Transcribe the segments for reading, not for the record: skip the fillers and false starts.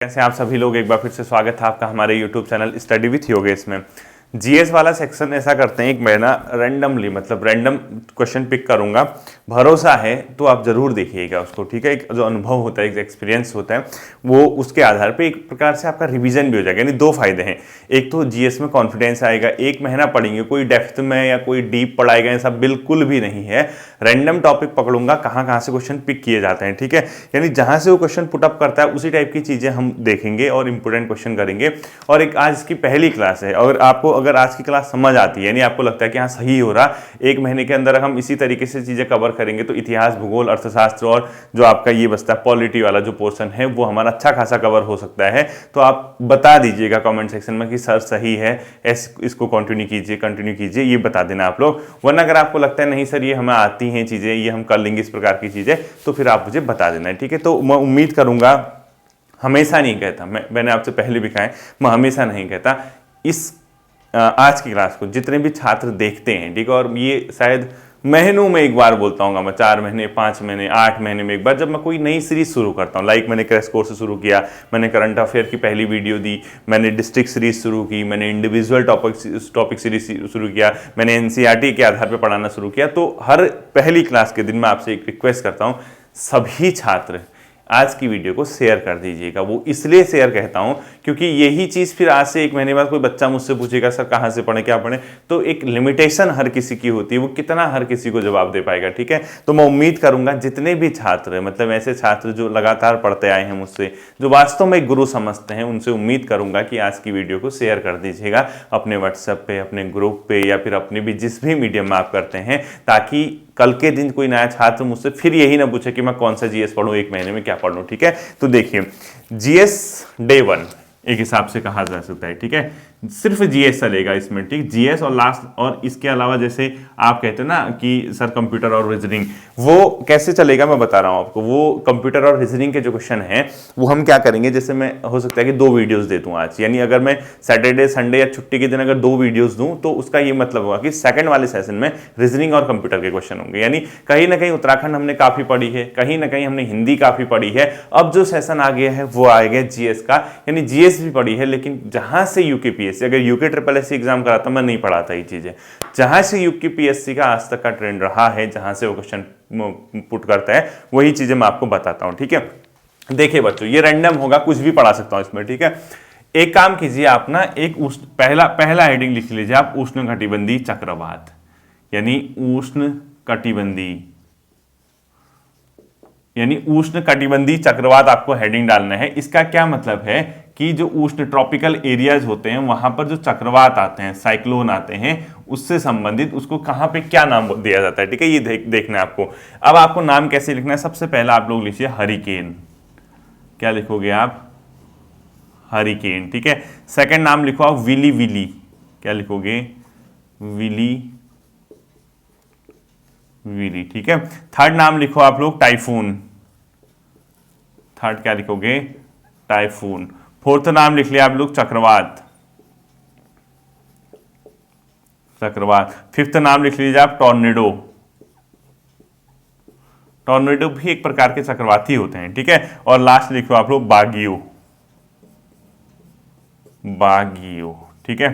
कैसे आप सभी लोग, एक बार फिर से स्वागत है आपका हमारे YouTube channel study with Yogesh में। जीएस वाला सेक्शन ऐसा करते हैं, एक मैं ना रैंडमली मतलब रैंडम क्वेश्चन पिक करूंगा। भरोसा है तो आप जरूर देखिएगा उसको, ठीक है। एक जो अनुभव होता है, एक एक्सपीरियंस होता है, वो उसके आधार पे एक प्रकार से आपका रिवीजन भी हो जाएगा। यानी दो फायदे हैं, एक तो जीएस में कॉन्फिडेंस आएगा। एक महीना पढ़ेंगे, कोई डेप्थ में या कोई डीप पढ़ाएगा ऐसा बिल्कुल भी नहीं है। रैंडम टॉपिक पकड़ूंगा, कहाँ कहाँ से क्वेश्चन पिक किए जाते हैं, ठीक है। यानी जहां से वो क्वेश्चन पुटअप करता है उसी टाइप की चीजें हम देखेंगे और इंपोर्टेंट क्वेश्चन करेंगे। और एक आज की पहली क्लास है, और आपको अगर आज की क्लास समझ आती है, यानी आपको लगता है कि हाँ सही हो रहा, एक महीने के अंदर हम इसी तरीके से चीजें कवर करेंगे तो इतिहास, भूगोल, अर्थशास्त्र और जो आपका ये बचता है पॉलिटी वाला जो पोर्शन है वो हमारा अच्छा खासा कवर हो सकता है। तो आप बता दीजिएगा कमेंट सेक्शन में कि सर सही है, इसको कंटिन्यू कीजिए, ये बता देना आप लोग। वरना अगर आपको लगता है नहीं सर ये हमें आती हैं चीजें, ये हम कर लेंगे इस प्रकार की चीजें, तो फिर आप मुझे बता देना, ठीक है। तो मैं उम्मीद करूंगा, हमेशा नहीं कहता मैंने आपसे पहले भी कहा है, मैं हमेशा नहीं कहता, इस आज की क्लास को जितने भी छात्र देखते हैं, ठीक है, और ये शायद महीनों में एक बार बोलता हूँ मैं, 4 महीने, 5 महीने, 8 महीने में एक बार, जब मैं कोई नई सीरीज शुरू करता हूँ। लाइक मैंने क्रैश कोर्स शुरू किया, मैंने करंट अफेयर की पहली वीडियो दी, मैंने डिस्ट्रिक्ट सीरीज शुरू की, मैंने इंडिविजुअल टॉपिक सीरीज शुरू किया, मैंने एनसीईआरटी के आधार पर पढ़ाना शुरू किया। तो हर पहली क्लास के दिन मैं आपसे एक रिक्वेस्ट करता हूँ, सभी छात्र आज की वीडियो को शेयर कर दीजिएगा। वो इसलिए शेयर कहता हूं क्योंकि यही चीज फिर आज से एक महीने बाद कोई बच्चा मुझसे पूछेगा सर कहां से पढ़े, क्या पढ़े, तो एक लिमिटेशन हर किसी की होती है, वो कितना हर किसी को जवाब दे पाएगा, ठीक है। तो मैं उम्मीद करूंगा जितने भी छात्र, मतलब ऐसे छात्र जो लगातार पढ़ते आए हैं मुझसे, जो वास्तव में गुरु समझते हैं, उनसे उम्मीद करूंगा कि आज की वीडियो को शेयर कर दीजिएगा अपने व्हाट्सएप पे, अपने ग्रुप पे, या फिर अपने भी जिस भी मीडियम में आप करते हैं, ताकि कल के दिन कोई नया छात्र मुझसे फिर यही ना पूछे कि मैं कौन सा जीएस पढ़ूं, एक महीने में क्या पढ़ूं, ठीक है। तो देखिए, जीएस डे 1 एक हिसाब से कहा जा सकता है, ठीक है। सिर्फ जीएस चलेगा इसमें, ठीक, जीएस और लास्ट, और इसके अलावा जैसे आप कहते हैं ना कि सर कंप्यूटर और रीजनिंग, वो कैसे चलेगा मैं बता रहा हूं आपको। वो कंप्यूटर और रीजनिंग के जो क्वेश्चन हैं वो हम क्या करेंगे, जैसे मैं हो सकता है कि 2 वीडियोस दे दूं आज, यानी अगर मैं सैटरडे संडे या छुट्टी के दिन अगर 2 वीडियोस दूं तो उसका ये मतलब होगा कि सेकंड वाले सेशन में रीजनिंग और कंप्यूटर के क्वेश्चन होंगे। यानी कहीं ना कहीं उत्तराखंड हमने काफी पढ़ी है, कहीं ना कहीं हमने हिंदी काफी पढ़ी है, अब जो सेशन आ गया है वो आ गया जीएस का, यानी जीएस भी पढ़ी है, लेकिन जहां से यूकेपीएससी, अगर यूके ट्रिपल एससी एग्जाम कराता मैं नहीं पढ़ाता ये चीजें, जहां से यूकेपीएससी का आज तक का ट्रेंड रहा है, जहां से वो क्वेश्चन पुट करता है, वही चीजें मैं आपको बताता हूं, ठीक है। देखिए बच्चों, ये रैंडम होगा, कुछ भी पढ़ा सकता हूं इसमें, ठीक है। एक काम कीजिए आप ना, एक पहला हेडिंग लिख लीजिए आप, उष्णकटिबंधीय चक्रवात, यानी उष्णकटिबंधीय चक्रवात आपको हेडिंग डालना है। इसका क्या मतलब है कि जो उष्ण ट्रॉपिकल एरियाज होते हैं वहां पर जो चक्रवात आते हैं, साइक्लोन आते हैं, उससे संबंधित उसको कहां पे क्या नाम दिया जाता है, ठीक है। ये देखना है आपको। अब आपको नाम कैसे लिखना है, सबसे पहला आप लोग लिखिए हरिकेन। क्या लिखोगे आप? हरिकेन, ठीक है। सेकंड नाम लिखो आप विली विली। क्या लिखोगे? विली विली, ठीक है। थर्ड नाम लिखो आप लोग टाइफून। थर्ड क्या लिखोगे? टाइफून। फोर्थ नाम लिख लिया आप लोग चक्रवात। फिफ्थ नाम लिख लीजिए आप टॉर्नेडो। टॉर्नेडो भी एक प्रकार के चक्रवाती होते हैं, ठीक है। और लास्ट लिखो आप लोग बागियो, ठीक है।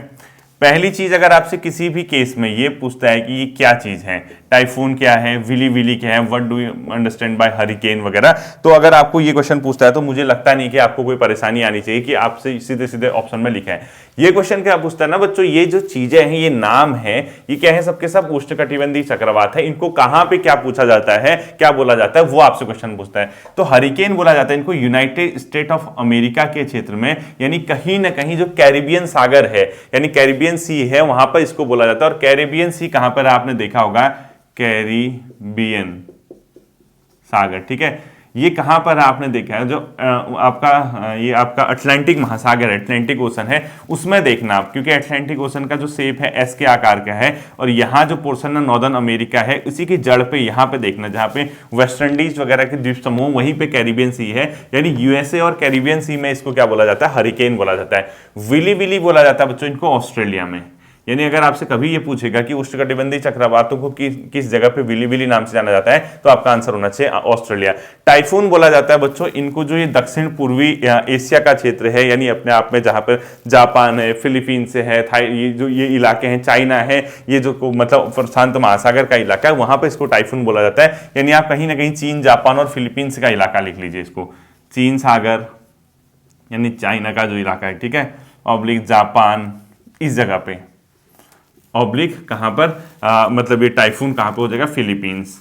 पहली चीज, अगर आपसे किसी भी केस में ये पूछता है कि ये क्या चीज है, टाइफून क्या है, विली विली क्या है, what do you understand by hurricane वगैरह, तो अगर आपको ये क्वेश्चन पूछता है तो मुझे लगता नहीं कि आपको कोई परेशानी आनी चाहिए कि आपसे सीधे सीधे ऑप्शन में लिखा है। ये क्वेश्चन क्या पूछता है ना बच्चों, ये जो चीजें हैं, ये नाम है, ये क्या है, सबके सब उष्णकटिबंधीय चक्रवात है, इनको कहां पे क्या पूछा जाता है, क्या बोला जाता है, वो आपसे क्वेश्चन पूछता है। तो हरिकेन बोला जाता है इनको यूनाइटेड स्टेट ऑफ अमेरिका के क्षेत्र में, यानी कहीं ना कहीं जो कैरिबियन सागर है, यानी कैरिबियन सी है, वहां पर इसको बोला जाता है। और कैरिबियन सी कहां पर आपने देखा होगा, कैरिबियन सागर, ठीक है। ये कहां पर आपने देखा है, जो ये आपका अटलांटिक महासागर है, अटलांटिक ओशन है, उसमें देखना आप, क्योंकि अटलांटिक ओशन का जो शेप है एस के आकार का है, और यहाँ जो पोर्शन है नॉर्दर्न अमेरिका है, उसी की जड़ पे यहाँ पे देखना, जहाँ पे वेस्ट इंडीज वगैरह के द्वीप समूह, वहीं पे कैरिबियन सी है, यानी यूएसए और कैरिबियन सी में इसको क्या बोला जाता है, हरिकेन बोला जाता है। विली विली बोला जाता है बच्चों इनको ऑस्ट्रेलिया में, यानी अगर आपसे कभी ये पूछेगा कि उष्णकटिबंधीय चक्रवातों को किस जगह पे विली विली नाम से जाना जाता है, तो आपका आंसर होना चाहिए ऑस्ट्रेलिया। टाइफून बोला जाता है बच्चों इनको जो ये दक्षिण पूर्वी एशिया का क्षेत्र है, यानी अपने आप में जहां पर जापान है, फिलीपींस है, ये जो ये इलाके हैं, चाइना है, ये जो मतलब प्रशांत महासागर का इलाका है, वहां पर इसको टाइफून बोला जाता है। यानी आप कहीं ना कहीं चीन, जापान और फिलीपींस का इलाका लिख लीजिए इसको, चीन सागर यानी चाइना का जो इलाका है, ठीक है, ऑब्लिक जापान, इस जगह पे ऑब्लिक कहां पर मतलब ये टाइफून कहां पे हो जाएगा, फिलीपींस।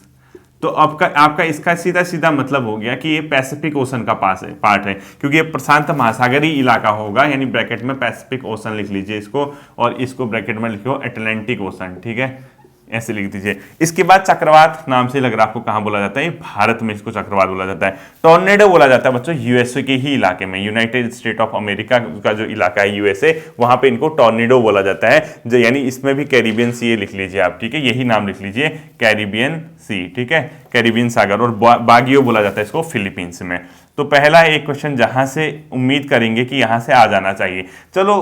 तो आपका इसका सीधा सीधा मतलब हो गया कि ये पैसिफिक ओशन का पार्ट है, क्योंकि ये प्रशांत महासागरीय इलाका होगा, यानी ब्रैकेट में पैसिफिक ओशन लिख लीजिए इसको, और इसको ब्रैकेट में लिखो अटलांटिक ओशन, ठीक है, ऐसे लिख दीजिए। इसके बाद चक्रवात नाम से लग रहा है आपको कहां बोला जाता है, भारत में इसको चक्रवात बोला जाता है। टॉर्नेडो बोला जाता है बच्चों यूएसए के ही इलाके में, यूनाइटेड स्टेट ऑफ अमेरिका का जो इलाका है यूएसए, वहां पे इनको टॉर्नेडो बोला जाता है, यानी इसमें भी कैरिबियन सी लिख लीजिए आप, ठीक है, यही नाम लिख लीजिए कैरिबियन सी, ठीक है, कैरिबियन सागर। और बागियो बोला जाता है इसको फिलीपींस में। तो पहला एक क्वेश्चन जहां से उम्मीद करेंगे कि यहां से आ जाना चाहिए, चलो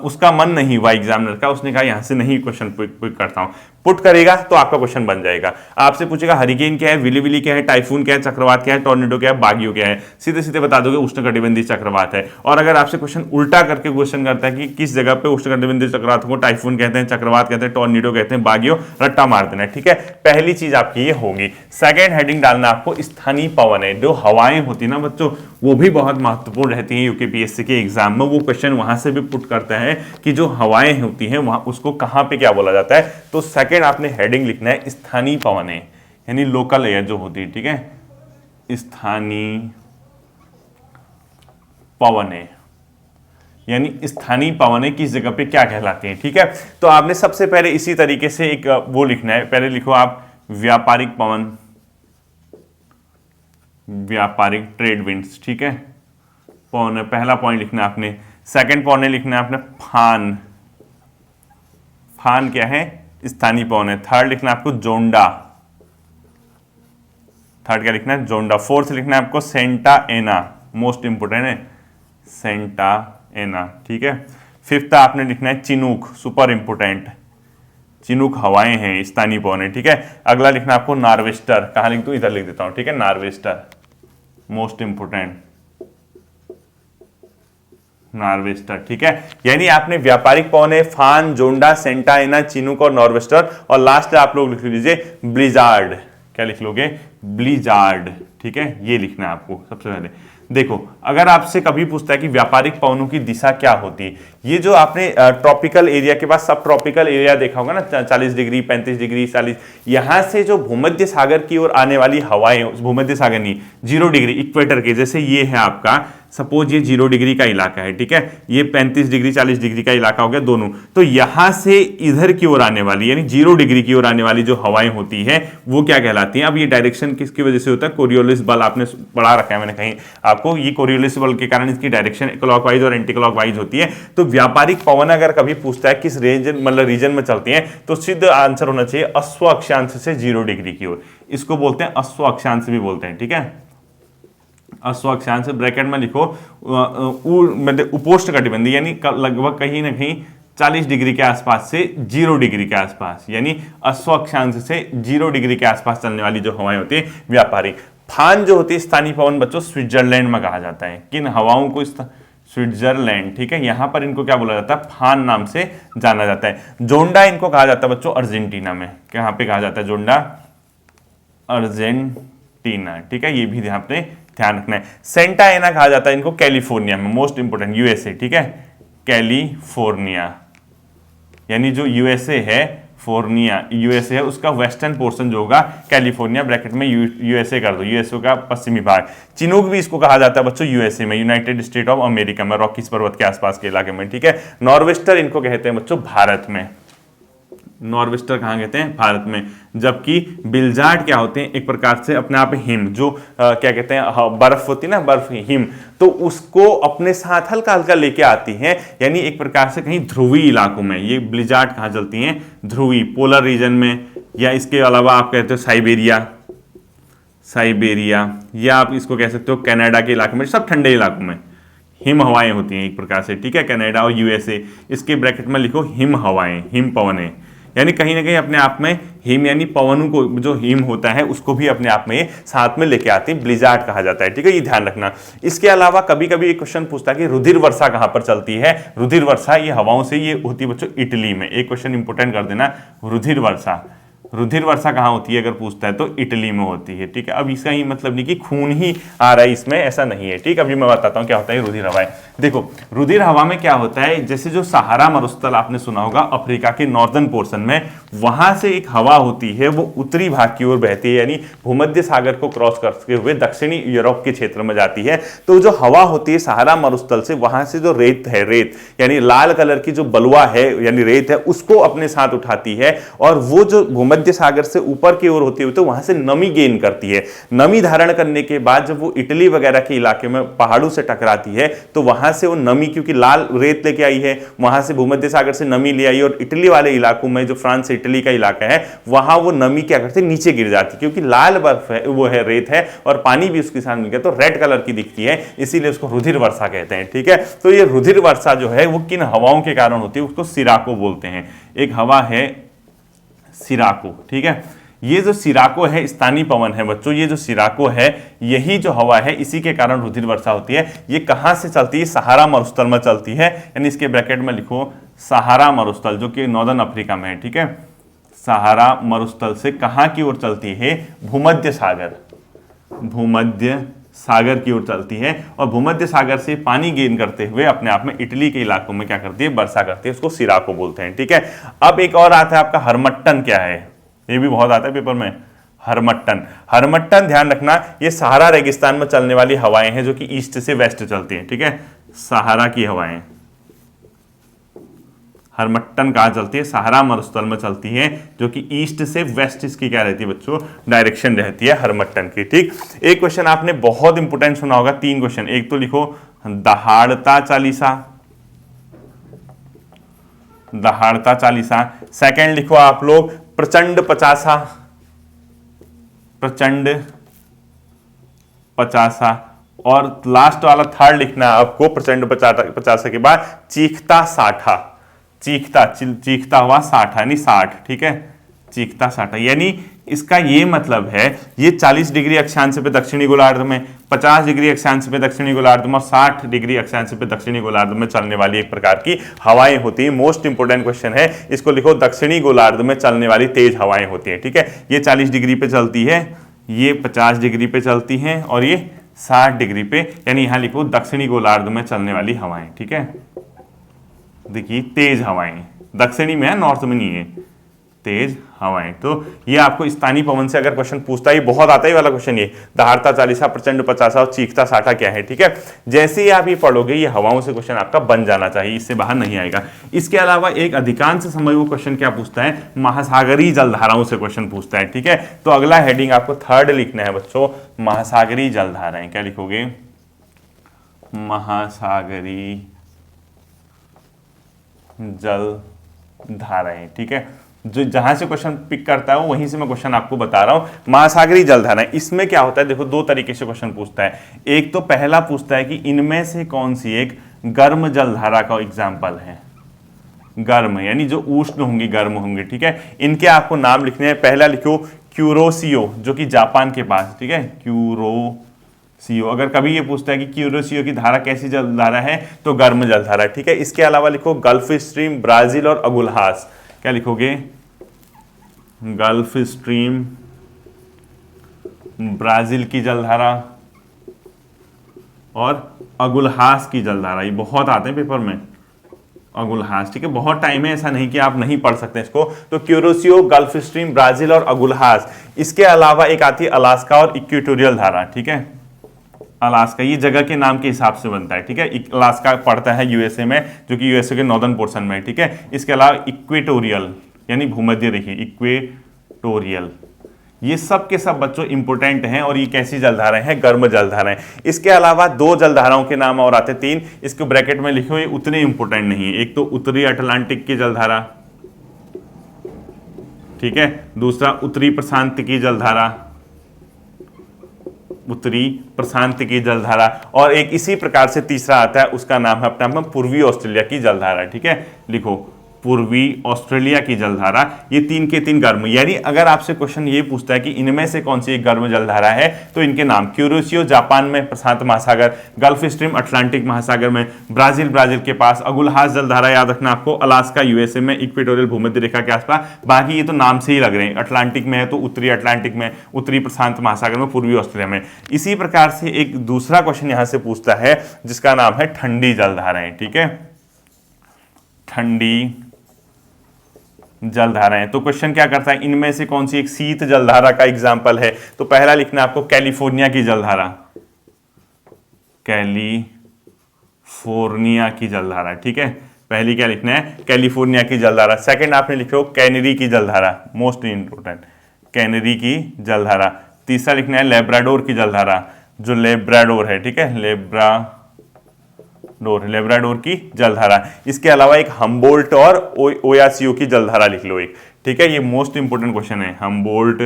उसका मन नहीं हुआ एग्जामिनर का, उसने कहा यहां से नहीं क्वेश्चन पुट करता हूं, पुट करेगा तो आपका क्वेश्चन बन जाएगा। आपसे पूछेगा हरिकेन क्या है, विली विली क्या है, टाइफून क्या है, चक्रवात क्या है, टॉर्नेडो क्या है, बागियो क्या है, सीधे सीधे बता दोगे उष्णकटिबंधीय चक्रवात है। और अगर आपसे क्वेश्चन उल्टा करके क्वेश्चन करता है कि किस जगह पे उष्णकटिबंधीय चक्रवात को टाइफून कहते हैं, चक्रवात कहते हैं, टॉर्नेडो कहते हैं, बागियो, रट्टा मार देना, ठीक है। पहली चीज आपकी ये होगी। सेकेंड हेडिंग डालना आपको स्थानीय पवन है, जो हवाएं होती ना बच्चों, वो भी बहुत महत्वपूर्ण रहती हैं यूकेपीएससी के एग्जाम में, वो क्वेश्चन वहां से भी पुट करते हैं कि जो हवाएं होती हैं वहां उसको कहां पे क्या बोला जाता है। तो सेकंड आपने हेडिंग लिखना है स्थानीय पवनें, यानी लोकल एयर जो होती है, ठीक है, स्थानीय पवनें, यानी स्थानीय पवनें किस जगह पे क्या कहलाती हैं, ठीक है। तो आपने सबसे पहले इसी तरीके से एक वो लिखना है, पहले लिखो आप व्यापारिक पवन, व्यापारिक ट्रेड विंड्स, ठीक है, पौने पहला पॉइंट लिखना है आपने। सेकंड पौने लिखना है आपने फान, फान क्या है, स्थानीय पौने। थर्ड लिखना है आपको जोंडा, थर्ड क्या लिखना है, जोंडा। फोर्थ लिखना है आपको सेंटा एना, मोस्ट इंपोर्टेंट है सेंटा एना, ठीक है। फिफ्थ आपने लिखना है चिनूक, सुपर इंपोर्टेंट, चिनूक हवाएं हैं, स्थानीय पौने, ठीक है। अगला लिखना आपको नार्वेस्टर, कहां लिख दूं, इधर लिख देता हूं, ठीक है, नार्वेस्टर, मोस्ट इंपोर्टेंट, नार्वेस्टर, ठीक है। यानी आपने व्यापारिक पौने, फान, जोंडा, सेंटा एना, चिनूक और नॉर्वेस्टर, और लास्ट आप लोग लिख लीजिए ब्लिजार्ड, क्या लिख लोगे, ब्लिजार्ड, ठीक है, ये लिखना है आपको सबसे पहले। देखो अगर आपसे कभी पूछता है कि व्यापारिक पवनों की दिशा क्या होती है, ये जो आपने ट्रॉपिकल एरिया के बाद सब ट्रॉपिकल एरिया देखा होगा ना, 40 डिग्री, 35 डिग्री, 40, यहां से जो भूमध्य सागर की ओर आने वाली हवाएं, भूमध्य सागर नहीं, 0 डिग्री इक्वेटर के, जैसे ये है आपका, सपोज ये 0 डिग्री का इलाका है, ठीक है, ये 35 डिग्री 40 डिग्री का इलाका हो गया दोनों, तो यहां से इधर की ओर आने वाली यानी 0 डिग्री की ओर आने वाली जो हवाएं होती हैं वो क्या कहलाती हैं। अब ये डायरेक्शन किसकी वजह से होता है, कोरियोलिस बल, आपने पढ़ा रखा है मैंने कहीं आपको, ये कोरियोलिस बल के कारण इसकी डायरेक्शन क्लॉकवाइज और एंटी क्लॉकवाइज होती है। तो व्यापारिक पवन अगर कभी पूछता है किस रीजन मतलब रीजन में चलती हैं, तो सिद्ध आंसर होना चाहिए अश्व अक्षांश से 0 डिग्री की ओर, इसको बोलते हैं अश्व अक्षांश भी बोलते हैं, ठीक है, अश्व अक्षांश। ब्रैकेट में लिखो उपोष्ण कटिबंधीय, यानी लगभग कहीं ना कहीं 40 डिग्री के आसपास से 0 डिग्री के आसपास, यानी अश्व अक्षांश से 0 डिग्री के आसपास चलने वाली जो हवाएं होती है व्यापारिक। फान जो होती है स्थानीय पवन बच्चों, स्विट्जरलैंड में कहा जाता है, किन हवाओं को, स्विट्जरलैंड, ठीक है, यहां पर इनको क्या बोला जाता है, फान नाम से जाना जाता है। जोंडा इनको कहा जाता है बच्चों अर्जेंटीना में, कहां पे कहा जाता है जोंडा, अर्जेंटीना, ठीक है, ये भी यहाँ पे ध्यान रखना है। सेंटा एना कहा जाता है इनको कैलिफोर्निया में, मोस्ट इंपोर्टेंट, यूएसए, ठीक है, कैलिफोर्निया, यानी जो यूएसए है, फोर्निया यूएसए है, उसका वेस्टर्न पोर्शन जो होगा कैलिफोर्निया, ब्रैकेट में यूएसए कर दो, यूएसए का पश्चिमी भाग। चिनूक भी इसको कहा जाता है बच्चों यूएसए में, यूनाइटेड स्टेट ऑफ अमेरिका में, रॉकीज पर्वत के आसपास के इलाके में, ठीक है। नॉर्वेस्टर इनको कहते हैं बच्चों भारत में, नॉर्वेस्टर कहाँ कहते हैं, भारत में। जबकि बिलजार्ड क्या होते हैं, एक प्रकार से अपने आप हिम, जो क्या कहते हैं बर्फ होती है ना, बर्फ हिम, तो उसको अपने साथ हल्का हल्का लेके आती हैं, यानी एक प्रकार से कहीं ध्रुवी इलाकों में ये ब्लिजार्ड कहाँ चलती हैं, ध्रुवी पोलर रीजन में, या इसके अलावा आप कहते हो साइबेरिया, साइबेरिया, या आप इसको कह सकते हो कनाडा के इलाके में, सब ठंडे इलाकों में हिम हवाएं होती हैं एक प्रकार से, ठीक है, कनाडा और यूएसए, इसके ब्रैकेट में लिखो हिम हवाएं, हिम पवनें, यानी कहीं ना कहीं अपने आप में हिम यानी पवनों को, जो हिम होता है उसको भी अपने आप में साथ में लेके आती है, ब्लिजार्ड कहा जाता है, ठीक है, ये ध्यान रखना। इसके अलावा कभी कभी एक क्वेश्चन पूछता है कि रुधिर वर्षा कहां पर चलती है। रुधिर वर्षा ये हवाओं से ये होती है बच्चों इटली में, एक क्वेश्चन इंपोर्टेंट कर देना, रुधिर वर्षा, रुधिर वर्षा कहाँ होती है अगर पूछता है तो इटली में होती है, ठीक है। अब इसका ही मतलब नहीं कि खून ही आ रहा है इसमें, ऐसा नहीं है, ठीक है। अभी मैं बताता हूँ क्या होता है रुधिर हवाएं। देखो रुधिर हवा में क्या होता है, जैसे जो सहारा मरुस्थल आपने सुना होगा अफ्रीका के नॉर्दर्न पोर्शन में, वहां से एक हवा होती है वो उत्तरी भाग की ओर बहती है, यानी भूमध्य सागर को क्रॉस करते हुए दक्षिणी यूरोप के क्षेत्र में जाती है। तो जो हवा होती है सहारा मरुस्थल से, वहां से जो रेत है, रेत यानी लाल कलर की जो बलुआ है यानी रेत है, उसको अपने साथ उठाती है, और वो जो भूमध्य सागर से ऊपर की ओर होती है तो वहां से नमी गेन करती है। नमी धारण करने के बाद जब वो इटली वगैरह के इलाके में पहाड़ों से टकराती है तो वहां से वो नमी, क्योंकि लाल रेत लेके आई है, वहां से भूमध्य सागर से नमी ले आई, और इटली वाले इलाकों में जो फ्रांस से इटली का इलाका है वहां वो नमी क्या करते हैं, नीचे गिर जाती है, क्योंकि लाल बर्फ है, वो है रेत है, और पानी भी उसके साथ मिल गया तो रेड कलर की दिखती है, इसीलिए उसको रुधिर वर्षा कहते हैं, ठीक है। तो ये रुधिर वर्षा जो है वो किन हवाओं के कारण होती है, उसको सिराको बोलते हैं। एक हवा है सिराको, ठीक है। ये जो सिराको है स्थानीय पवन है बच्चों, ये जो सिराको है यही जो हवा है इसी के कारण रुधिर वर्षा होती है। ये कहां से चलती है, सहारा मरुस्थल में चलती है, यानी इसके ब्रैकेट में लिखो सहारा मरुस्थल, जो कि नॉर्दर्न अफ्रीका में है, ठीक है। सहारा मरुस्थल से कहां की ओर चलती है, भूमध्य सागर, भूमध्य सागर की ओर चलती है, और भूमध्य सागर से पानी गेन करते हुए अपने आप में इटली के इलाकों में क्या करती है, वर्षा करती है, उसको सिराको बोलते हैं, ठीक है। अब एक और आता है आपका हरमट्टन, क्या है, ये भी बहुत आता है पेपर में, हरमट्टन। हरमट्टन ध्यान रखना, ये सहारा रेगिस्तान में चलने वाली हवाएं हैं जो कि ईस्ट से वेस्ट चलती हैं, ठीक है, सहारा की हवाएं। हरमट्टन कहाँ चलती है, सहारा मरुस्थल में चलती है, जो कि ईस्ट से वेस्ट इसकी क्या रहती है बच्चों, डायरेक्शन रहती है हरमट्टन की, ठीक। एक क्वेश्चन आपने बहुत इंपोर्टेंट सुना होगा, 3 क्वेश्चन, एक तो लिखो दहाड़ता चालीसा, दहाड़ता चालीसा। सेकंड लिखो आप लोग प्रचंड पचासा, प्रचंड पचासा, और लास्ट वाला थर्ड लिखना है आपको प्रचंड पचासा के बाद चीखता साठा, चीखता हुआ साठा यानी 60, ठीक है, चीखता साठा। यानी इसका ये मतलब है ये 40 डिग्री अक्षांश पे दक्षिणी गोलार्ध में, 50 डिग्री अक्षांश पे दक्षिणी गोलार्ध में और 60 डिग्री अक्षांश पे दक्षिणी गोलार्ध में चलने वाली एक प्रकार की हवाएं होती हैं। मोस्ट इंपोर्टेंट क्वेश्चन है, इसको लिखो दक्षिणी गोलार्ध में चलने वाली तेज हवाएं होती हैं, ठीक है। ये 40 डिग्री पे चलती है, ये 50 डिग्री पे चलती हैं, और ये 60 डिग्री पे, यानी यहां लिखो दक्षिणी गोलार्ध में चलने वाली हवाएं, ठीक है। देखिए तेज हवाएं, दक्षिणी में है, नॉर्थ में नहीं है, तेज हवाएं। तो ये आपको स्थानीय पवन से अगर क्वेश्चन पूछता है, ये बहुत आता है वाला क्वेश्चन, ये दहाड़ता चालीसा, प्रचंड पचासा और चीखता साठा क्या है, ठीक है। जैसे ही आप ये पढ़ोगे ये हवाओं से क्वेश्चन आपका बन जाना चाहिए, इससे बाहर नहीं आएगा। इसके अलावा एक अधिकांश समय वो क्वेश्चन क्या पूछता है, महासागरीय जलधाराओं से क्वेश्चन पूछता है, ठीक है। तो अगला हेडिंग आपको 3rd लिखना है बच्चों, महासागरीय जलधाराएं। क्या लिखोगे, महासागरीय जल धाराएं, ठीक है। जो जहां से क्वेश्चन पिक करता है वहीं से मैं क्वेश्चन आपको बता रहा हूं। महासागरीय जलधाराएं, इसमें क्या होता है, देखो 2 तरीके से क्वेश्चन पूछता है। एक तो पहला पूछता है कि इनमें से कौन सी एक गर्म जलधारा का एग्जाम्पल है, गर्म यानी जो उष्ण होंगी, गर्म होंगे, ठीक है। इनके आपको नाम लिखने हैं। पहला लिखो क्यूरोसियो, जो कि जापान के पास, ठीक है, क्यूरोसियो। अगर कभी ये पूछता है कि क्यूरोसियो की धारा कैसी जलधारा है, तो गर्म जलधारा, ठीक है। इसके अलावा लिखो गल्फ स्ट्रीम, ब्राजील और अगुल्हास। क्या लिखोगे, गल्फ स्ट्रीम, ब्राजील की जलधारा और अगुल्हास की जलधारा। ये बहुत आते हैं पेपर में, अगुल्हास, ठीक है। बहुत टाइम है, ऐसा नहीं कि आप नहीं पढ़ सकते इसको। तो क्यूरोसियो, गल्फ स्ट्रीम, ब्राजील और अगुल्हास। इसके अलावा एक आती है अलास्का और इक्वेटोरियल धारा, ठीक है। अलास्का ये जगह के नाम के हिसाब से बनता है, ठीक है। अलास्का पड़ता है यूएसए में, जो कि यूएसए के नॉर्दर्न पोर्शन में है, ठीक है। इसके अलावा इक्वेटोरियल यानी भूमध्य रेखीय, इक्वेटोरियल, ये सब के सब बच्चों इंपोर्टेंट हैं। और ये कैसी जलधाराएं हैं, गर्म जलधाराएं। इसके अलावा 2 जलधाराओं के नाम और आते, 3, इसको ब्रैकेट में लिखो, ये उतने इंपोर्टेंट नहीं है। एक तो उत्तरी अटलांटिक की जलधारा, ठीक है, दूसरा उत्तरी प्रशांत की जलधारा, उत्तरी प्रशांत की जलधारा। और एक इसी प्रकार से तीसरा आता है, उसका नाम है अपने आप में पूर्वी ऑस्ट्रेलिया की जलधारा। ठीक है, लिखो पूर्वी ऑस्ट्रेलिया की जलधारा। ये 3 के 3 गर्म, यानी अगर आपसे क्वेश्चन ये पूछता है कि इनमें से कौन सी एक गर्म जलधारा है, तो इनके नाम क्यूरोसियो जापान में प्रशांत महासागर, गल्फ स्ट्रीम अटलांटिक महासागर में, ब्राजील के पास, अगुलहास जलधारा याद रखना आपको अलास्का यूएसए में, इक्वेटोरियल भूमध्य रेखा के आसपास। बाकी ये तो नाम से ही लग रहे हैं, अटलांटिक में है तो उत्तरी अटलांटिक में, उत्तरी प्रशांत महासागर में, पूर्वी ऑस्ट्रेलिया में। इसी प्रकार से एक दूसरा क्वेश्चन यहां से पूछता है जिसका नाम है ठंडी जलधाराएं। ठीक है, ठंडी जलधाराएं। तो क्वेश्चन क्या करता है, इनमें से कौन सी एक शीत जलधारा का एग्जाम्पल है? तो पहला लिखना है आपको कैलिफोर्निया की जलधारा, कैलिफोर्निया की जलधारा। ठीक है, पहली क्या लिखना है, कैलिफोर्निया की जलधारा। सेकंड आपने लिखो कैनरी की जलधारा, मोस्ट इंपोर्टेंट, कैनरी की जलधारा। तीसरा लिखना है लेब्राडोर की जलधारा, जो लेब्राडोर है। ठीक है, लेब्राडोर की जलधारा। इसके अलावा एक हम्बोल्ट और ओयासियो की जलधारा लिख लो एक। ठीक है, ये मोस्ट इंपोर्टेंट क्वेश्चन है, हम्बोल्ट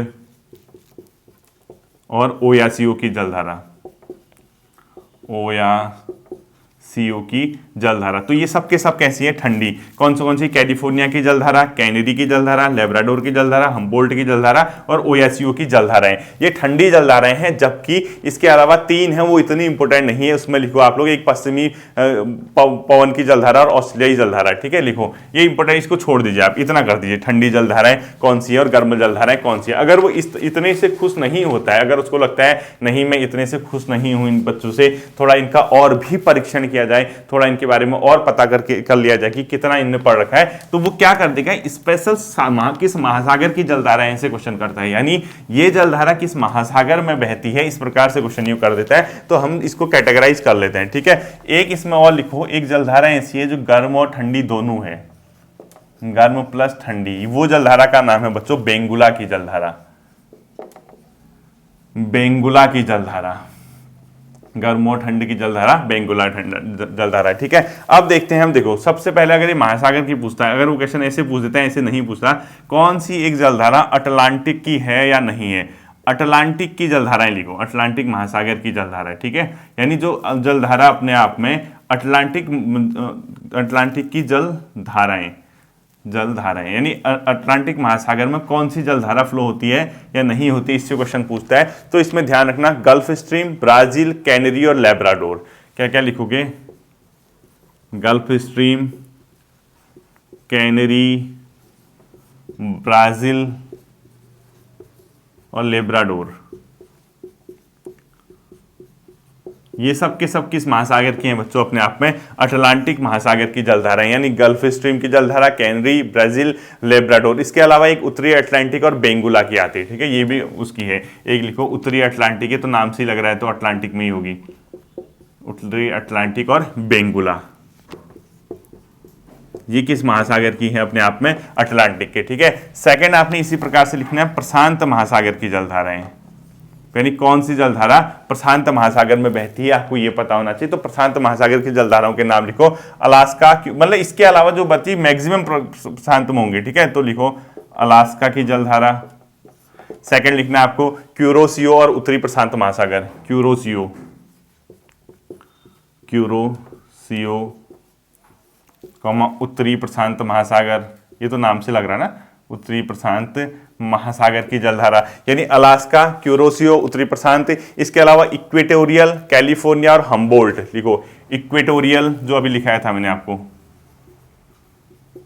और ओयासियो की जलधारा, ओयासियो की जलधारा। तो ये सब के सब कैसी है, ठंडी। कौन सी, कैलिफोर्निया की जलधारा, कैनेडी की जलधारा, लेब्राडोर की जलधारा, हम्बोल्ट की जलधारा और ओयासियो की जलधाराएं। ये ठंडी जलधाराएं हैं, जबकि इसके अलावा 3 हैं वो इतनी इंपॉर्टेंट नहीं है। उसमें लिखो आप लोग एक पश्चिमी पवन की जलधारा और ऑस्ट्रेलियाई जलधारा। ठीक है, लिखो ये इंपॉर्टेंट, इसको छोड़ दीजिए आप, इतना कर दीजिए, ठंडी जलधाराएं कौन सी है और गर्म जलधाराएं कौन सी है। अगर वो इतने से खुश नहीं होता है, अगर उसको लगता है नहीं मैं इतने से खुश नहीं हूं इन बच्चों से, थोड़ा इनका और भी परीक्षण किया जाए, थोड़ा इनके बारे में और पता कर लिया जाए कि कितना इनने पढ़ रखा है, तो वो क्या कर देगा, स्पेशल किस महासागर की जलधारा से क्वेश्चन करता है, यानी ये जलधारा किस महासागर में बहती है, इस प्रकार से क्वेश्चन यू कर देता है। तो हम इसको कैटेगराइज कर लेते हैं। ठीक है, एक इसमें और लिखो, एक जलधारा ऐसी है जो गर्म और ठंडी दोनों है, गर्म प्लस ठंडी। वो जलधारा का नाम है बच्चों बेंगुला की जलधारा, बेंगुला की जलधारा, गर्म और ठंड की जलधारा बेंगुला जलधारा। ठीक है, अब देखते हैं हम। देखो सबसे पहले अगर ये महासागर की पूछता है, अगर वो क्वेश्चन ऐसे पूछ देता है, ऐसे नहीं पूछता, कौन सी एक जलधारा अटलांटिक की है या नहीं है। अटलांटिक की जलधाराएं लिखो, अटलांटिक महासागर की जलधारा। ठीक है, यानी जो जलधारा अपने आप में अटलांटिक की जलधाराएं यानी अटलांटिक महासागर में कौन सी जलधारा फ्लो होती है या नहीं होती, इससे क्वेश्चन पूछता है। तो इसमें ध्यान रखना, गल्फ स्ट्रीम, ब्राजील, कैनरी और लेब्राडोर। क्या क्या लिखोगे, गल्फ स्ट्रीम, कैनरी, ब्राजील और लेब्राडोर। ये सब के सब किस महासागर की हैं बच्चों, अपने आप में अटलांटिक महासागर की जलधारा, यानी गल्फ स्ट्रीम की जलधारा, कैनरी, ब्राजील, लेब्राडोर। इसके अलावा एक उत्तरी अटलांटिक और बेंगुला की आती है। ठीक है, ये भी उसकी है। एक लिखो उत्तरी अटलांटिक है, तो नाम से ही लग रहा है तो अटलांटिक में ही होगी, उत्तरी अटलांटिक और बेंगुला। ये किस महासागर की है, अपने आप में अटलांटिक के। ठीक है, सेकंड आपने इसी प्रकार से लिखना है प्रशांत महासागर की जलधाराएं, यानी कौन सी जलधारा प्रशांत महासागर में बहती है, आपको ये पता होना चाहिए। तो प्रशांत महासागर की जलधाराओं के नाम लिखो, अलास्का, मतलब इसके अलावा जो बची मैक्सिमम प्रशांत में होंगे। ठीक है, तो लिखो अलास्का की जलधारा। सेकंड लिखना है आपको क्यूरोसियो और उत्तरी प्रशांत महासागर, क्यूरोसियो उत्तरी प्रशांत महासागर, ये तो नाम से लग रहा है ना, उत्तरी प्रशांत महासागर की जलधारा, यानी अलास्का, क्यूरोसियो, उत्तरी प्रशांत। इसके अलावा इक्वेटोरियल, कैलिफोर्निया और हम्बोल्ट लिखो। इक्वेटोरियल जो अभी लिखाया था मैंने आपको,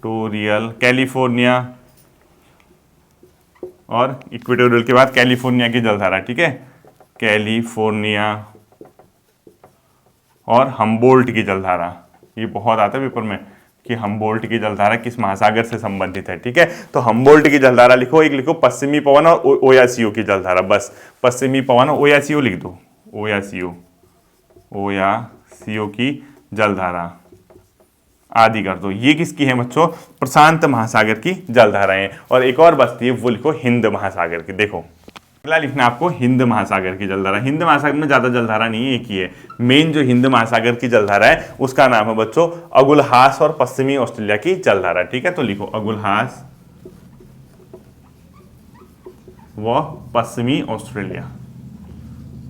टोरियल, कैलिफोर्निया और इक्वेटोरियल के बाद कैलिफोर्निया की जलधारा। ठीक है, कैलिफोर्निया और हम्बोल्ट की जलधारा, ये बहुत आता है पेपर में कि हम्बोल्ट की जलधारा किस महासागर से संबंधित है। ठीक है, तो हम्बोल्ट की जलधारा लिखो। एक लिखो पश्चिमी पवन और ओयासियो की जलधारा, बस पश्चिमी पवन और ओयासियो लिख दो, ओयासियो की जलधारा आदि कर दो। ये किसकी है बच्चों, प्रशांत महासागर की जलधाराएं। और एक और बचती है, वो लिखो हिंद महासागर की। देखो अगला लिखना आपको हिंद महासागर की जलधारा। हिंद महासागर में ज्यादा जलधारा नहीं है, एक ही है। मेन जो हिंद महासागर की जलधारा है उसका नाम है बच्चों अगुलहास और पश्चिमी ऑस्ट्रेलिया की जलधारा। ठीक है, तो लिखो अगुलहास व पश्चिमी ऑस्ट्रेलिया।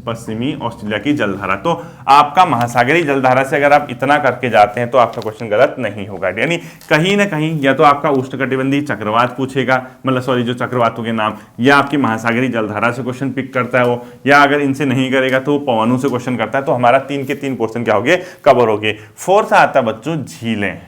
पश्चिमी ऑस्ट्रेलिया की जलधारा। तो आपका महासागरीय जलधारा से अगर आप इतना करके जाते हैं तो आपका क्वेश्चन गलत नहीं होगा, यानी कहीं ना कहीं या तो आपका उष्णकटिबंधीय चक्रवात पूछेगा, मतलब सॉरी जो चक्रवातों के नाम, या आपकी महासागरीय जलधारा से क्वेश्चन पिक करता है वो, या अगर इनसे नहीं करेगा तो वो पवनों से क्वेश्चन करता है। तो हमारा 3 के 3 पोर्शन क्या हो गए, कवर हो गए। फोर्थ आता है बच्चों झीलें।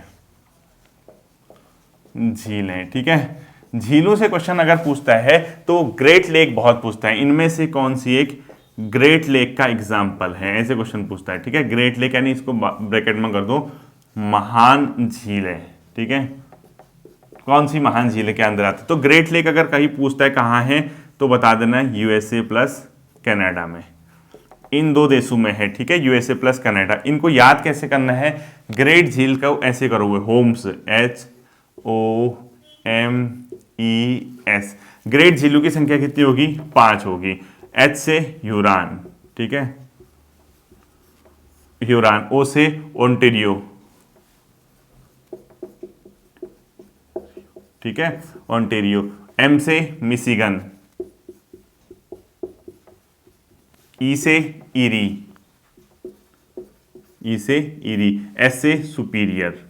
झीलें, ठीक है, झीलों से क्वेश्चन अगर पूछता है तो ग्रेट लेक बहुत पूछता है, इनमें से कौन सी एक ग्रेट लेक का एग्जाम्पल है, ऐसे क्वेश्चन पूछता है, ठीक है। ग्रेट लेक यानी इसको ब्रैकेट में कर दो महान झील है, ठीक है, कौन सी महान झील के अंदर आती है। तो ग्रेट लेक अगर कहीं पूछता है कहाँ है तो बता देना यूएसए प्लस कनाडा में, इन 2 देशों में है, ठीक है, यूएसए प्लस कनाडा। इनको याद कैसे करना है, ग्रेट झील का ऐसे करोगे होम्स, HOMES। ग्रेट झीलों की संख्या कितनी होगी, 5 होगी। H से ह्यूरान, ठीक है, ह्यूरान। O से ओंटेरियो, ठीक है, ओंटेरियो। M से मिशिगन, E से ईरी, E से ईरी। S से सुपीरियर,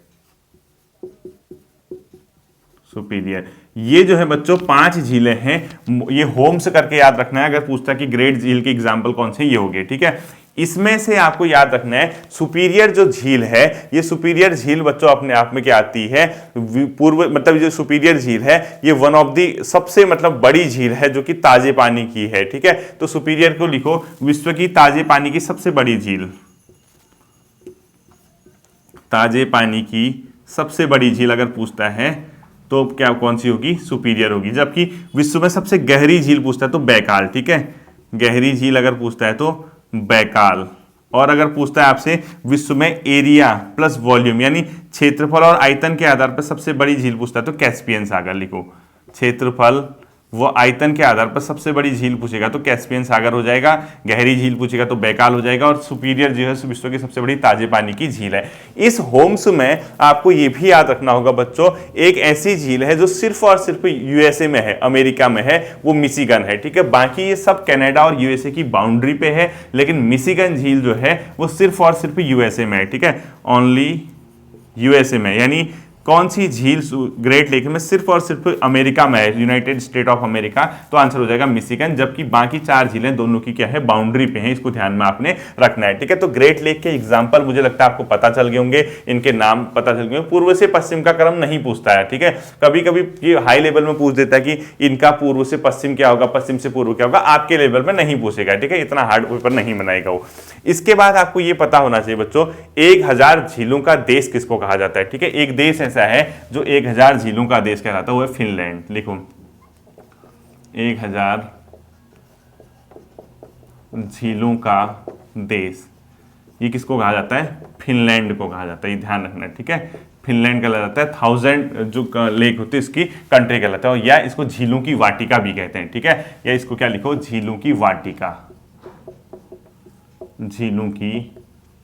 सुपीरियर। ये जो है बच्चों 5 झीलें हैं, ये होम्स करके याद रखना है। अगर पूछता है कि ग्रेट झील के एग्जाम्पल कौन से, ये हो गए, ठीक है। इसमें से आपको याद रखना है सुपीरियर जो झील है, ये सुपीरियर झील बच्चों अपने आप में क्या आती है, पूर्व मतलब जो सुपीरियर झील है ये वन ऑफ दी सबसे मतलब बड़ी झील है जो कि ताजे पानी की है, ठीक है। तो सुपीरियर को लिखो विश्व की ताजे पानी की सबसे बड़ी झील, ताजे पानी की सबसे बड़ी झील अगर पूछता है तो क्या कौन सी होगी, सुपीरियर होगी। जबकि विश्व में सबसे गहरी झील पूछता है तो बैकाल, ठीक है, गहरी झील अगर पूछता है तो बैकाल। और अगर पूछता है आपसे विश्व में एरिया प्लस वॉल्यूम यानी क्षेत्रफल और आयतन के आधार पर सबसे बड़ी झील पूछता है तो कैस्पियन सागर लिखो। क्षेत्रफल वो आयतन के आधार पर सबसे बड़ी झील पूछेगा तो कैस्पियन सागर हो जाएगा, गहरी झील पूछेगा तो बैकाल हो जाएगा, और सुपीरियर जो है विश्व की सबसे बड़ी ताजे पानी की झील है। इस होम्स में आपको ये भी याद रखना होगा बच्चों, एक ऐसी झील है जो सिर्फ और सिर्फ यूएसए में है, अमेरिका में है, वो मिशिगन है, ठीक है। बाकी ये सब कनाडा और यूएसए की बाउंड्री पे है, लेकिन मिशिगन झील जो है वो सिर्फ और सिर्फ यूएसए में है, ठीक है, ओनली यूएसए में। यानी कौन सी झील ग्रेट लेक में सिर्फ और सिर्फ अमेरिका में है, यूनाइटेड स्टेट ऑफ अमेरिका, तो आंसर हो जाएगा मिशिगन। जबकि बाकी 4 झीलें दोनों की क्या है, बाउंड्री पे हैं, इसको ध्यान में आपने रखना है, ठीक है। तो ग्रेट लेक के एग्जांपल मुझे लगता है आपको पता चल गए होंगे, इनके नाम पता चल गए। पूर्व से पश्चिम का क्रम नहीं पूछता है, ठीक है, कभी कभी ये हाई लेवल में पूछ देता है कि इनका पूर्व से पश्चिम क्या होगा, पश्चिम से पूर्व क्या होगा, आपके लेवल में नहीं पूछेगा, ठीक है, इतना हार्ड पेपर नहीं बनाएगा वो। इसके बाद आपको ये पता होना चाहिए बच्चों 1000 झीलों का देश किसको कहा जाता है, ठीक है। एक देश ऐसा है जो 1000 झीलों का देश कहलाता है, वो है फिनलैंड। लिखो 1000 झीलों का देश, ये किसको कहा जाता है, फिनलैंड को कहा जाता है, ये ध्यान रखना, ठीक है। फिनलैंड कहलाता है, 1000 जो लेक होती है इसकी कंट्री कहलाता है, या इसको झीलों की वाटिका भी कहते हैं, ठीक है। या इसको क्या लिखो, झीलों की वाटिका। झीलों की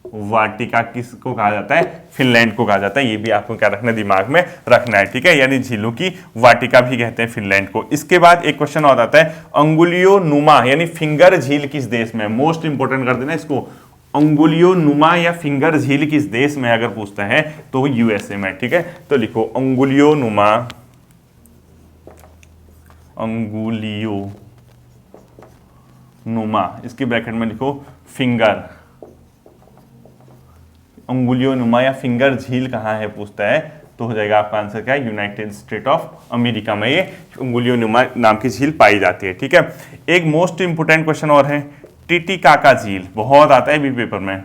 वाटिका किसको कहा जाता है, फिनलैंड को कहा जाता है। ये भी आपको क्या रखना है, दिमाग में रखना है, ठीक है। यानी झीलों की वाटिका भी कहते हैं फिनलैंड को। इसके बाद एक क्वेश्चन और आता है, अंगुलियो नुमा यानी फिंगर झील किस देश में, मोस्ट इंपोर्टेंट कर देना इसको। अंगुलियो नुमा या फिंगर झील किस देश में अगर पूछता है तो यूएसए में, ठीक है। तो लिखो अंगुलियो नुमा, अंगुलियो नुमा, इसकी ब्रैकेट में लिखो फिंगर। अंगुलियों नुमा या फिंगर झील कहाँ है पूछता है तो हो जाएगा आपका आंसर क्या है, यूनाइटेड स्टेट ऑफ अमेरिका में ये अंगुलियों नुमा नाम की झील पाई जाती है, ठीक है। एक मोस्ट इंपोर्टेंट क्वेश्चन और है, टिटिकाका झील, बहुत आता है भी पेपर में।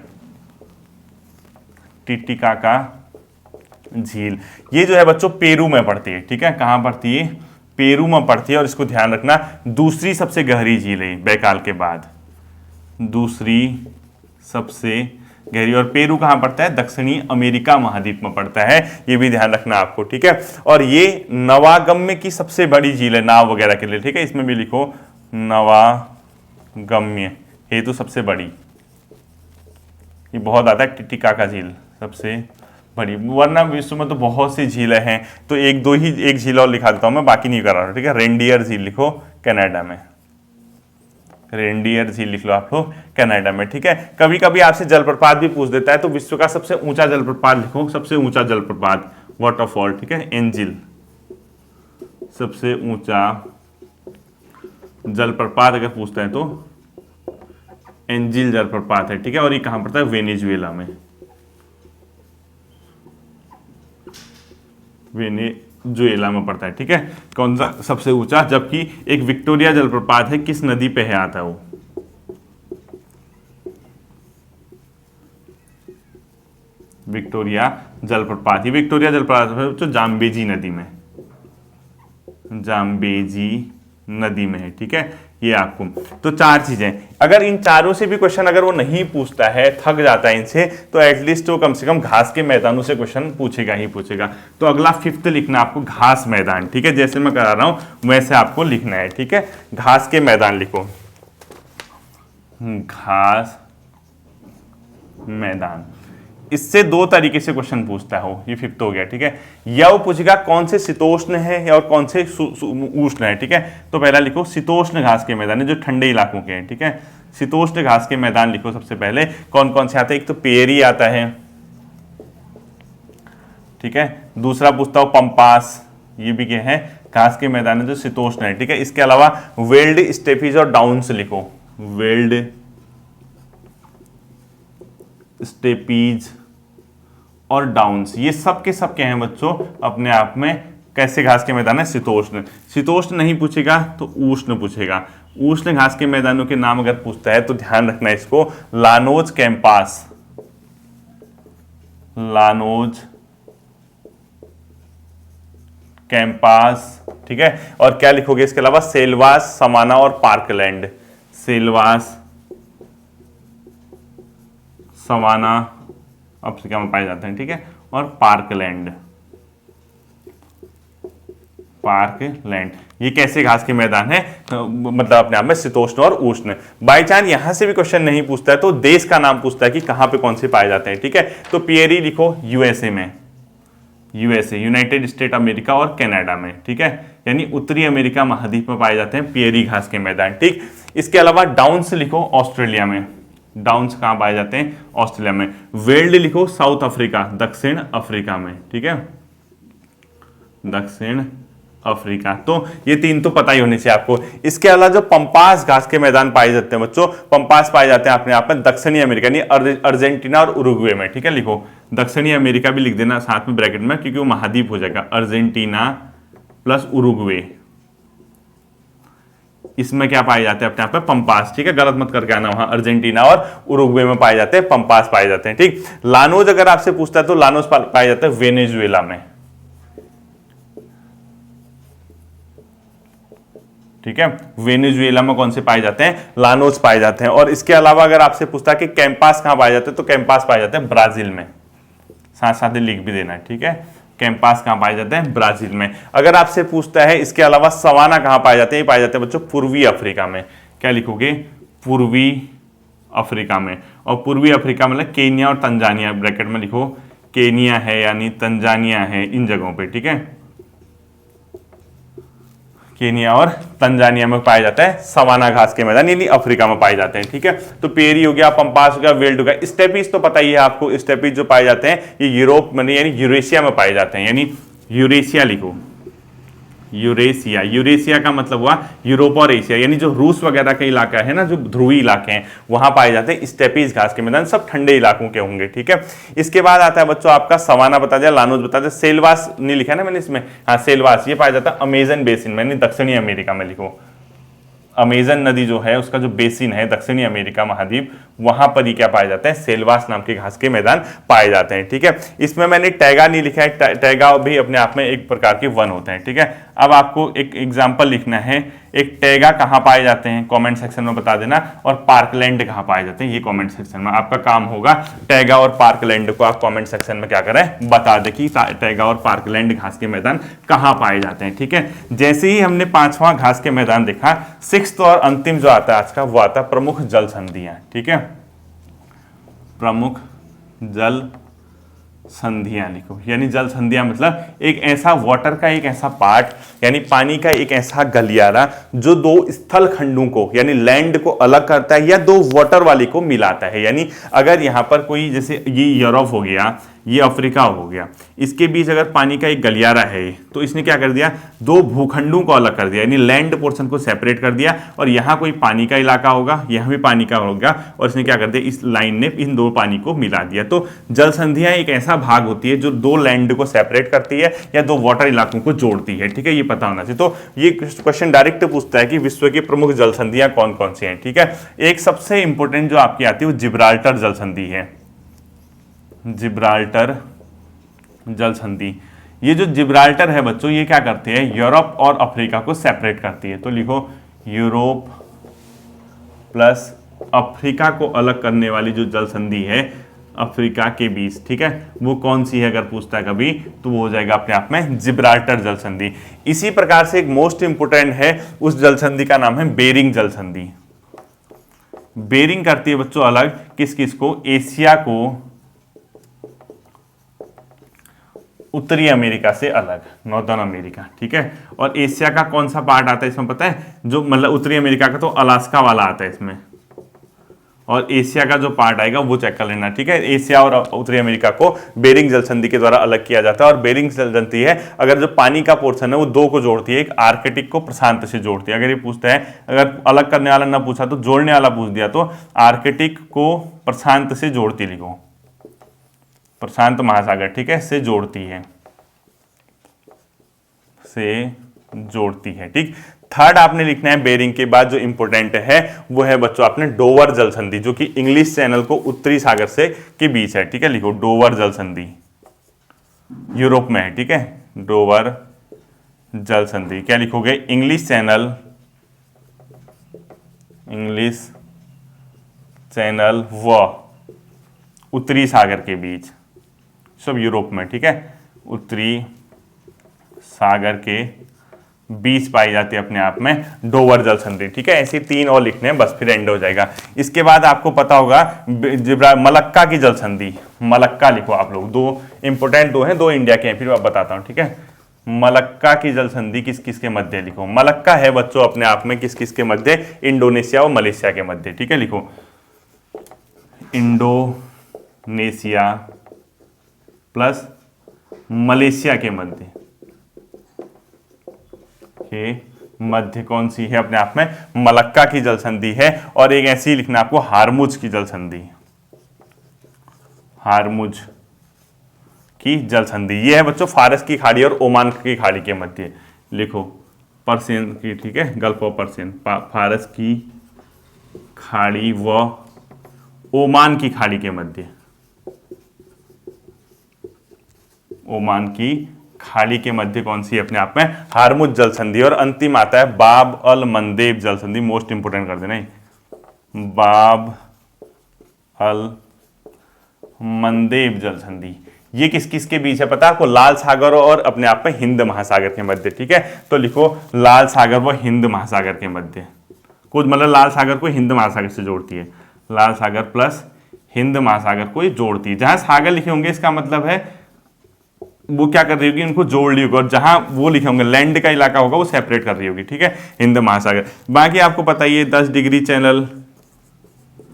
टिटिकाका झील ये जो है बच्चों पेरू में पड़ती है, ठीक है। कहाँ पड़ती है, पेरू में पड़ती है, और इसको ध्यान रखना दूसरी सबसे गहरी झील है बैकाल के बाद, दूसरी सबसे गहरी। और पेरू कहाँ पड़ता है, दक्षिणी अमेरिका महाद्वीप में पड़ता है, ये भी ध्यान रखना आपको, ठीक है। और ये नवागम्य की सबसे बड़ी झील है नाव वगैरह के लिए, ठीक है। इसमें भी लिखो नवागम्य हेतु सबसे बड़ी, ये बहुत आता है टिटिकाका झील सबसे बड़ी, वरना विश्व में तो बहुत सी झीलें हैं, तो एक झील और लिखा देता हूं मैं, बाकी नहीं कर रहा हूं, ठीक है। रेंडियर झील लिखो कनाडा में, रेनडियर झील लिख लो आप लोग, कनाडा में। ठीक है, कभी कभी आपसे जलप्रपात भी पूछ देता है, तो विश्व का सबसे ऊंचा जलप्रपात लिखो, सबसे ऊंचा जलप्रपात, वाटरफॉल। ठीक है, एंजिल, सबसे ऊंचा जलप्रपात अगर पूछता है तो एंजिल जलप्रपात है। ठीक है, और ये कहां पड़ता है? वेनेजुएला में, वेनेजुएला में पड़ता है। ठीक है, कौन सा सबसे ऊंचा? जबकि एक विक्टोरिया जलप्रपात है, किस नदी पे है आता है वो? विक्टोरिया जलप्रपात, ये विक्टोरिया जलप्रपात है जो जाम्बेजी नदी में, जाम्बेजी नदी में है। ठीक है, ये आपको तो चार चीजें, अगर इन चारों से भी क्वेश्चन अगर वो नहीं पूछता है, थक जाता है इनसे, तो एटलीस्ट वो कम से कम घास के मैदानों से क्वेश्चन पूछेगा ही पूछेगा। तो अगला फिफ्थ लिखना आपको, घास मैदान। ठीक है, जैसे मैं करा रहा हूं वैसे आपको लिखना है। ठीक है, घास के मैदान लिखो, घास मैदान। इससे दो तरीके से क्वेश्चन पूछता हो, ये फिफ्थ हो गया। ठीक है, या वो पूछेगा कौन से शीतोष्ण है और कौन से उष्ण है। ठीक है, तो पहला लिखो शीतोष्ण घास के मैदान है, जो ठंडे इलाकों के हैं। ठीक है, शीतोष्ण घास के मैदान लिखो। सबसे पहले कौन कौन से आते हैं? एक तो पेरी आता है। ठीक है, दूसरा पूछता हो पंपास, ये भी क्या है? घास के मैदान है जो शीतोष्ण है। ठीक है, इसके अलावा वेल्ड, स्टेपीज और डाउन्स लिखो, वेल्ड, स्टेपीज और डाउन्स। ये सब के सब क्या हैं बच्चों? अपने आप में कैसे घास के मैदान है? शीतोष्ण। शीतोष्ण नहीं पूछेगा तो उष्ण पूछेगा। उष्ण घास के मैदानों के नाम अगर पूछता है तो ध्यान रखना इसको, लानोज कैंपास, लानोज कैंपास। ठीक है, और क्या लिखोगे इसके अलावा? सेल्वास, समाना और पार्कलैंड, सेल्वास, सवाना अफ्रीका में पाए जाते हैं। ठीक है, और पार्कलैंड, पार्कलैंड ये कैसे घास के मैदान है? मतलब अपने आप में शीतोष्ण और उष्ण। बाई चांस यहां से भी क्वेश्चन नहीं पूछता है तो देश का नाम पूछता है कि कहां पे कौन से पाए जाते हैं। ठीक है, तो पियरी लिखो यूएसए में, यूएसए, यूनाइटेड स्टेट अमेरिका और कनाडा में। ठीक है, यानी उत्तरी अमेरिका महाद्वीप में पाए जाते हैं पियरी घास के मैदान। ठीक, इसके अलावा डाउन्स लिखो, ऑस्ट्रेलिया में। डाउन्स कहां पाए जाते हैं? ऑस्ट्रेलिया में। वेल्ड लिखो, साउथ अफ्रीका, दक्षिण अफ्रीका में। ठीक है, दक्षिण अफ्रीका। तो ये तीन तो पता ही होनी चाहिए आपको। इसके अलावा जो पंपास घास के मैदान पाए जाते हैं बच्चों, पंपास पाए जाते हैं अपने आप में दक्षिणी अमेरिका, यानी अर्जेंटीना और उरुग्वे में। ठीक है, लिखो दक्षिणी अमेरिका भी लिख देना साथ में ब्रैकेट में, क्योंकि वो महाद्वीप हो जाएगा। अर्जेंटीना प्लस उरुग्वे, इसमें क्या पाए जाते हैं? अपने आप में पंपास। ठीक है, गलत मत करके आना, वहां अर्जेंटीना और उरुग्वे में पाए जाते हैं, पंपास पाए जाते हैं। ठीक, लानोज अगर आपसे पूछता है तो लानोज पाए जाते हैं वेनेजुएला में। ठीक है, वेनेजुएला में कौन से पाए जाते हैं? लानोज पाए जाते हैं। और इसके अलावा अगर आपसे पूछता है कि कैंपास कहां पाए जाते हैं, तो कैंपास पाए जाते हैं ब्राजील में, साथ साथ लिख भी देना है। ठीक है, कैंपास कहां पाए जाते हैं? ब्राजील में। अगर आपसे पूछता है इसके अलावा सवाना कहां पाए जाते हैं, ये पाए जाते हैं बच्चों पूर्वी अफ्रीका में। क्या लिखोगे? पूर्वी अफ्रीका में। और पूर्वी अफ्रीका मतलब केनिया और तंजानिया, ब्रैकेट में लिखो केनिया है यानी तंजानिया है, इन जगहों पे। ठीक है, केनिया और तंजानिया में पाया जाता है सवाना घास के मैदान, यानी अफ्रीका में पाए जाते हैं। ठीक है, तो पेरी हो गया, पंपास हो गया, वेल्ड हो गया। स्टेपीज तो पता ही है आपको, स्टेपीज जो पाए जाते हैं ये यूरोप में यानी यूरेशिया में पाए जाते हैं, यानी यूरेशिया लिखो, यूरेशिया। यूरेशिया का मतलब हुआ यूरोप और एशिया, यानी जो रूस वगैरह का इलाका है ना, जो ध्रुवी इलाके हैं वहां पाए जाते हैं स्टेपीज घास के मैदान, सब ठंडे इलाकों के होंगे। ठीक है, इसके बाद आता है बच्चों आपका सवाना बता दिया, लानोज बता दिया, सेलवास नहीं लिखा ना मैंने इसमें, हाँ सेलवास, ये पाया जाता है अमेजन बेसिन में, दक्षिणी अमेरिका में। लिखो अमेजन नदी जो है उसका जो बेसिन है दक्षिणी अमेरिका महाद्वीप, वहां पर ही क्या पाए जाते हैं? सेलवास नाम के घास के मैदान पाए जाते हैं। ठीक है, इसमें मैंने टैगा नहीं लिखा है, टैगा भी अपने आप में एक प्रकार के वन होते हैं। ठीक है, अब आपको एक एग्जाम्पल लिखना है, एक टैगा कहाँ पाए जाते हैं कमेंट सेक्शन में बता देना, और पार्कलैंड कहाँ पाए जाते हैं ये कमेंट सेक्शन में। आपका काम होगा टैगा और पार्कलैंड को आप कमेंट सेक्शन में क्या करें? बता दें कि टैगा और पार्कलैंड घास के मैदान कहाँ पाए जाते हैं। ठीक है, जैसे ही हमने पांचवां घास के मैदान देखा, सिक्स्थ और अंतिम जो आता है आज का, वो आता है प्रमुख जल संधियां। ठीक है, प्रमुख जल संधियां लिखो, यानी जल संधियां मतलब एक ऐसा वाटर का एक ऐसा पार्ट, यानी पानी का एक ऐसा गलियारा जो दो स्थल खंडों को यानी लैंड को अलग करता है या दो वाटर वाली को मिलाता है। यानी अगर यहां पर कोई, जैसे ये यूरोप हो गया, ये अफ्रीका हो गया, इसके बीच अगर पानी का एक गलियारा है तो इसने क्या कर दिया, दो भूखंडों को अलग कर दिया, यानी लैंड पोर्शन को सेपरेट कर दिया, और यहाँ कोई पानी का इलाका होगा, यहाँ भी पानी का होगा, और इसने क्या कर दिया, इस लाइन ने इन दो पानी को मिला दिया। तो जल संधियां एक ऐसा भाग होती है जो दो लैंड को सेपरेट करती है या दो वाटर इलाकों को जोड़ती है। ठीक है, ये पता होना चाहिए। तो ये क्वेश्चन डायरेक्ट पूछता है कि विश्व की प्रमुख जल संधियां कौन कौन सी हैं। ठीक है, एक सबसे इंपॉर्टेंट जो आपकी आती है वो जिब्राल्टर जल संधि है, जिब्राल्टर जल संधि। ये जो जिब्राल्टर है बच्चों, ये क्या करते हैं, यूरोप और अफ्रीका को सेपरेट करती है। तो लिखो यूरोप प्लस अफ्रीका को अलग करने वाली जो जल संधि है अफ्रीका के बीच, ठीक है, वो कौन सी है अगर पूछता है कभी, तो वो हो जाएगा अपने आप में जिब्राल्टर जल संधि। इसी प्रकार से एक मोस्ट इंपोर्टेंट है, उस जल संधि का नाम है बेरिंग जल संधि। बेरिंग करती है बच्चों अलग किस किस को, एशिया को उत्तरी अमेरिका से अलग, नॉर्दर्न अमेरिका। ठीक है, और एशिया का कौन सा पार्ट आता है इसमें पता है, जो मतलब उत्तरी अमेरिका का तो अलास्का वाला आता है इसमें, और एशिया का जो पार्ट आएगा वो चेक कर लेना। ठीक है, एशिया और उत्तरी अमेरिका को बेरिंग जल संधि के द्वारा अलग किया जाता है। और बेरिंग जल संधि है अगर जो पानी का पोर्शन है वो दो को जोड़ती है, एक आर्कटिक को प्रशांत से जोड़ती है। अगर ये पूछता है, अगर अलग करने वाला ना पूछा तो जोड़ने वाला पूछ दिया, तो आर्कटिक को प्रशांत से जोड़ती लिखो, प्रशांत महासागर, ठीक है, से जोड़ती है, से जोड़ती है। ठीक, थर्ड आपने लिखना है बेरिंग के बाद जो इंपॉर्टेंट है वो है बच्चों आपने डोवर जल संधि, जो कि इंग्लिश चैनल को उत्तरी सागर से के बीच है। ठीक है, लिखो डोवर जल संधि, यूरोप में है। ठीक है, डोवर जल संधि क्या लिखोगे, इंग्लिश चैनल, इंग्लिश चैनल व उत्तरी सागर के बीच, सब यूरोप में। ठीक है, उत्तरी सागर के बीच पाई जाती है अपने आप में डोवर जल संधि। ठीक है, ऐसे तीन और लिखने हैं, बस फिर एंड हो जाएगा। इसके बाद आपको पता होगा मलक्का की जल संधि, मलक्का लिखो आप लोग, दो इंपोर्टेंट दो हैं, दो इंडिया के हैं, फिर मैं बताता हूं। ठीक है, मलक्का की जल संधि किस किस के मध्य लिखो, मलक्का है बच्चों अपने आप में किस किस के मध्य, इंडोनेशिया और मलेशिया के मध्य। ठीक है, लिखो इंडोनेशिया प्लस मलेशिया के मध्य, मध्य कौन सी है अपने आप में, मलक्का की जल संधि है। और एक ऐसी लिखना आपको हारमुज की जल संधि, हारमुज की जल संधि। ये है बच्चों फारस की खाड़ी और ओमान की खाड़ी के मध्य, लिखो पर्शियन की, ठीक है, गल्फ ऑफ पर्शियन, फारस की खाड़ी व ओमान की खाड़ी के मध्य, ओमान की खाड़ी के मध्य कौन सी है अपने आप में, हारमुज जल संधि। और अंतिम आता है बाब अल मंदेब जल संधि, मोस्ट इंपोर्टेंट कर देना, बाब अल मंदेब जल संधि। ये किस किस के बीच है पता है आपको, लाल सागर और अपने आप में हिंद महासागर के मध्य। ठीक है, तो लिखो लाल सागर व हिंद महासागर के मध्य, कुछ मतलब लाल सागर को हिंद महासागर से जोड़ती है, लाल सागर प्लस हिंद महासागर को जोड़ती है। जहां सागर लिखे होंगे इसका मतलब है वो क्या कर रही होगी, इनको जोड़ ली होगी, और जहां वो लिखे होंगे लैंड का इलाका होगा वो सेपरेट कर रही होगी। ठीक है, हिंद महासागर। बाकी आपको पता ही है 10 डिग्री चैनल,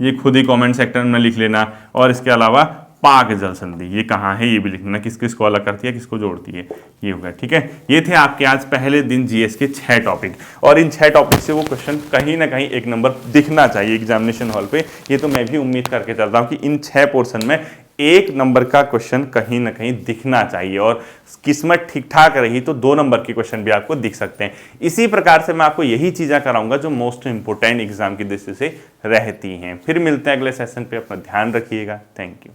ये खुद ही कमेंट सेक्टर में लिख लेना। और इसके अलावा पाक जल संधि ये कहाँ है ये भी लिख लेना, किस किस को अलग करती है, किसको जोड़ती है, ये होगा। ठीक है, ये थे आपके आज पहले दिन जीएस के 6 टॉपिक, और इन 6 टॉपिक से वो क्वेश्चन कहीं ना कहीं एक नंबर दिखना चाहिए एग्जामिनेशन हॉल पे। ये तो मैं भी उम्मीद करके चल रहा हूँ कि इन 6 पोर्शन में 1 नंबर का क्वेश्चन कहीं ना कहीं दिखना चाहिए, और किस्मत ठीक ठाक रही तो 2 नंबर के क्वेश्चन भी आपको दिख सकते हैं। इसी प्रकार से मैं आपको यही चीज़ें कराऊंगा जो मोस्ट इंपोर्टेंट एग्जाम की दृष्टि से रहती हैं। फिर मिलते हैं अगले सेशन पे, अपना ध्यान रखिएगा। Thank you.